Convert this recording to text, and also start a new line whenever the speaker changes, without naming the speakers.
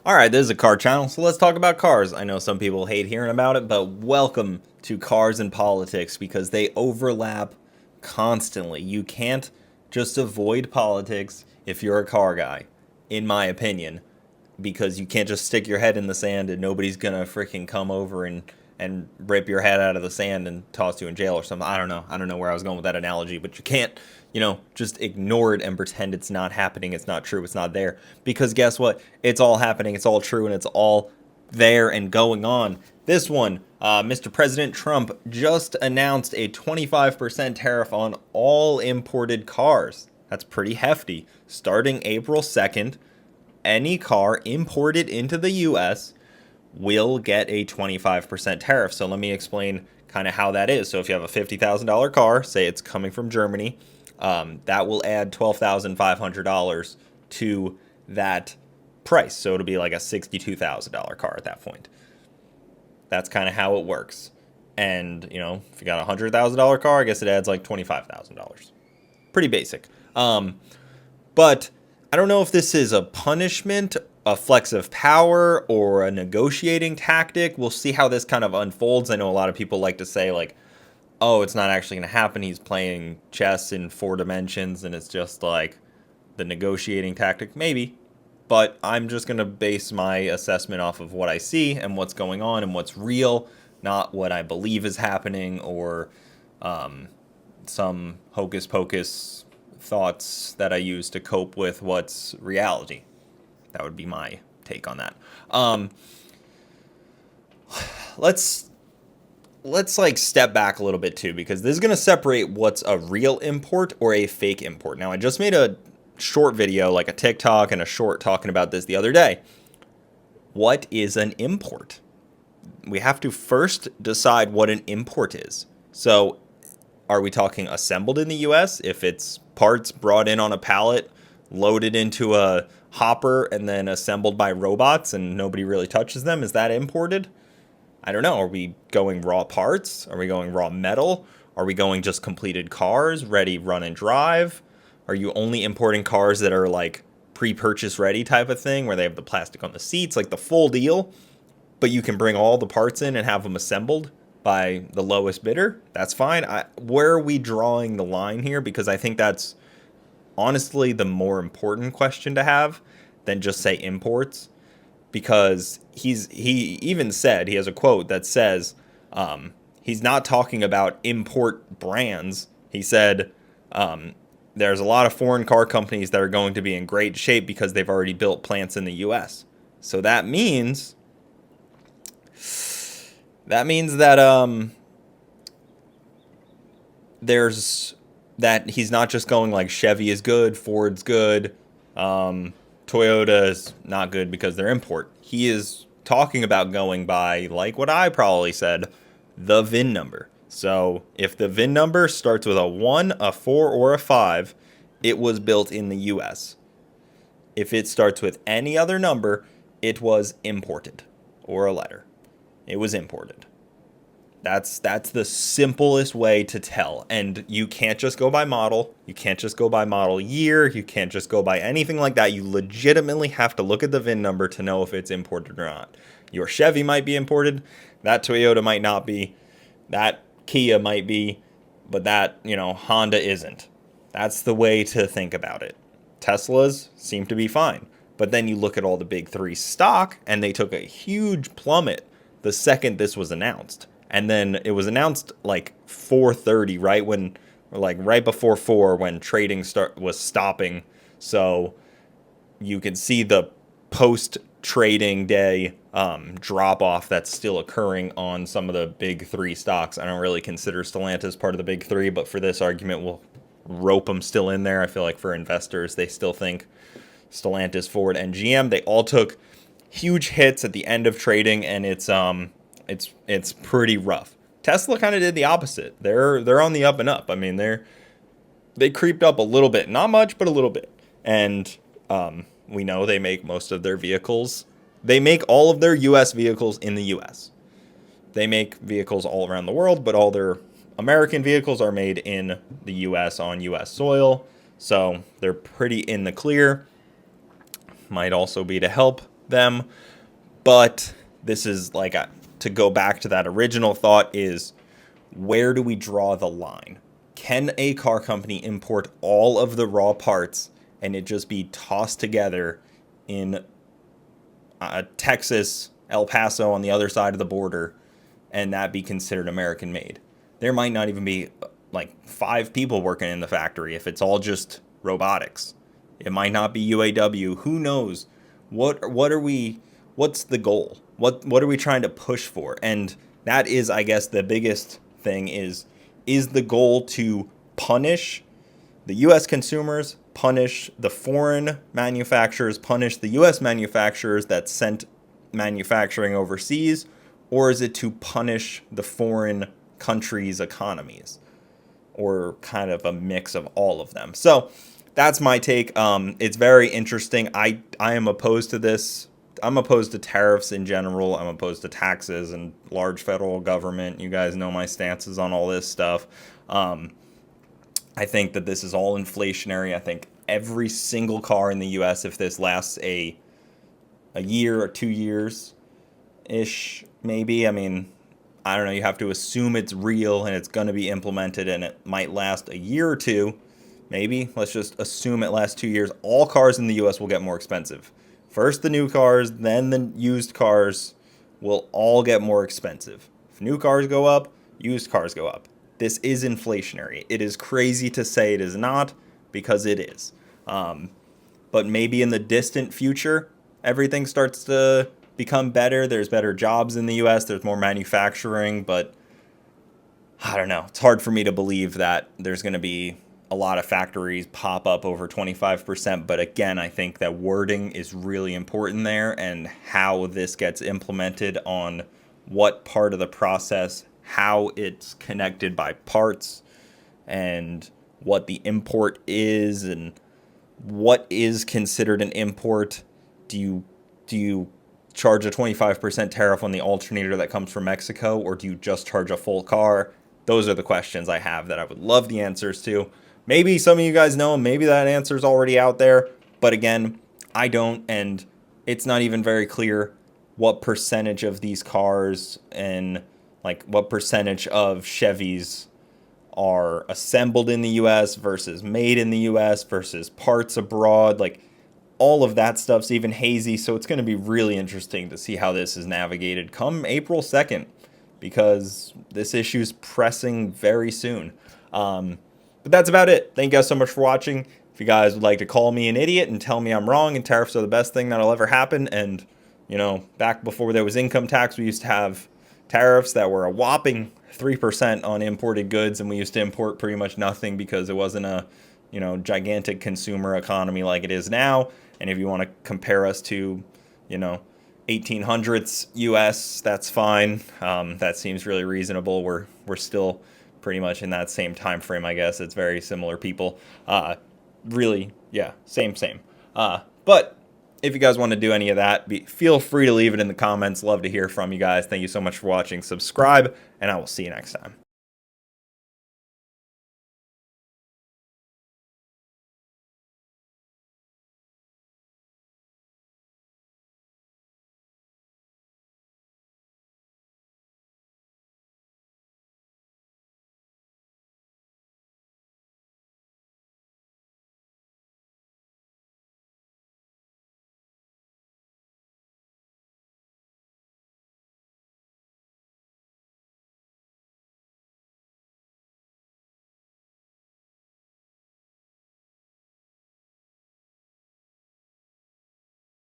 All right, this is a car channel, so let's talk about cars. I know some people hate hearing about it, but welcome to Cars and Politics because they overlap constantly. You can't just avoid politics if you're a car guy, in my opinion, because you can't just stick your head in the sand and nobody's gonna freaking come over and rip your head out of the sand and toss you in jail or something. I don't know. I don't know where I was going with that analogy, but you can't, just ignore it and pretend it's not happening. It's not true. It's not there. Because guess what? It's all happening. It's all true. And it's all there and going on. This one, Mr. President Trump just announced a 25% tariff on all imported cars. That's pretty hefty. Starting April 2nd, any car imported into the U.S. will get a 25% tariff. So let me explain kind of how that is. So if you have a $50,000 car, say it's coming from Germany, that will add $12,500 to that price. So it'll be like a $62,000 car at that point. That's kind of how it works. And, if you got a $100,000 car, I guess it adds like $25,000. Pretty basic. But I don't know if this is a punishment, a flex of power, or a negotiating tactic. We'll see how this kind of unfolds. I know a lot of people like to say, like, oh, it's not actually going to happen. He's playing chess in 4 dimensions, and it's just like the negotiating tactic. Maybe. But I'm just going to base my assessment off of what I see and what's going on and what's real, not what I believe is happening or some hocus pocus thoughts that I use to cope with what's reality. That would be my take on that. Let's like step back a little bit too, because this is going to separate what's a real import or a fake import. Now, I just made a short video, like a TikTok and a short talking about this the other day. What is an import? We have to first decide what an import is. So are we talking assembled in the US? If it's parts brought in on a pallet, loaded into a hopper, and then assembled by robots and nobody really touches them, is that imported? I don't know. Are we going raw parts? Are we going raw metal? Are we going just completed cars, ready, run and drive? Are you only importing cars that are like pre-purchase ready type of thing, where they have the plastic on the seats, like the full deal, but you can bring all the parts in and have them assembled by the lowest bidder? That's fine. Where are we drawing the line here? Because I think that's honestly the more important question to have than just say imports. Because he even said, he has a quote that says, he's not talking about import brands. He said, there's a lot of foreign car companies that are going to be in great shape because they've already built plants in the U.S. So that means that there's that he's not just going like Chevy is good, Ford's good, Toyota is not good because they're import. He is talking about going by, like what I probably said, the VIN number. So if the VIN number starts with a 1, a 4, or a 5, it was built in the U.S. If it starts with any other number, it was imported, or a letter. It was imported. That's the simplest way to tell. And you can't just go by model. You can't just go by model year. You can't just go by anything like that. You legitimately have to look at the VIN number to know if it's imported or not. Your Chevy might be imported. That Toyota might not be. That Kia might be. But that, Honda isn't. That's the way to think about it. Teslas seem to be fine. But then you look at all the big 3 stock, and they took a huge plummet the second this was announced. And then it was announced like 4:30, right before 4, when trading was stopping. So you can see the post-trading day drop off that's still occurring on some of the big 3 stocks. I don't really consider Stellantis part of the big 3, but for this argument, we'll rope them still in there. I feel like for investors, they still think Stellantis, Ford, and GM, they all took huge hits at the end of trading, and it's pretty rough. Tesla kind of did the opposite. They're on the up and up. I mean, they creeped up a little bit, not much, but a little bit. And we know they make most of their vehicles. They make all of their U.S. vehicles in the U.S. They make vehicles all around the world, but all their American vehicles are made in the U.S. on U.S. soil. So they're pretty in the clear. Might also be to help them. But this is like to go back to that original thought is, where do we draw the line? Can a car company import all of the raw parts and it just be tossed together in Texas, El Paso on the other side of the border, and that be considered American made? There might not even be like 5 people working in the factory if it's all just robotics. It might not be UAW. Who knows? What are we? What's the goal? What are we trying to push for? And that is, I guess, the biggest thing is the goal to punish the U.S. consumers, punish the foreign manufacturers, punish the U.S. manufacturers that sent manufacturing overseas, or is it to punish the foreign countries' economies, or kind of a mix of all of them? So that's my take. It's very interesting. I am opposed to this. I'm opposed to tariffs in general. I'm opposed to taxes and large federal government. You guys know my stances on all this stuff. I think that this is all inflationary. I think every single car in the U.S., if this lasts a year or 2 years ish, maybe. I mean, I don't know. You have to assume it's real and it's going to be implemented and it might last a year or two. Maybe. Let's just assume it lasts 2 years. All cars in the U.S. will get more expensive. First the new cars, then the used cars will all get more expensive. If new cars go up, used cars go up. This is inflationary. It is crazy to say it is not, because it is. But maybe in the distant future, everything starts to become better. There's better jobs in the U.S. There's more manufacturing, but I don't know. It's hard for me to believe that there's going to be a lot of factories pop up over 25%. But again, I think that wording is really important there, and how this gets implemented on what part of the process, how it's connected by parts, and what the import is, and what is considered an import. Do you charge a 25% tariff on the alternator that comes from Mexico, or do you just charge a full car? Those are the questions I have that I would love the answers to. Maybe some of you guys know, maybe that answer is already out there, but again, I don't, and it's not even very clear what percentage of these cars and like what percentage of Chevys are assembled in the US versus made in the US versus parts abroad. Like, all of that stuff's even hazy, so it's going to be really interesting to see how this is navigated come April 2nd, because this issue's pressing very soon. But that's about it. Thank you guys so much for watching. If you guys would like to call me an idiot and tell me I'm wrong and tariffs are the best thing that'll ever happen, and, you know, back before there was income tax, we used to have tariffs that were a whopping 3% on imported goods, and we used to import pretty much nothing because it wasn't a, you know, gigantic consumer economy like it is now. And if you want to compare us to, you know, 1800s US, that's fine. That seems really reasonable. We're still pretty much in that same time frame, I guess. It's very similar people. Really, yeah, same. But if you guys want to do any of that, feel free to leave it in the comments. Love to hear from you guys. Thank you so much for watching. Subscribe, and I will see you next time.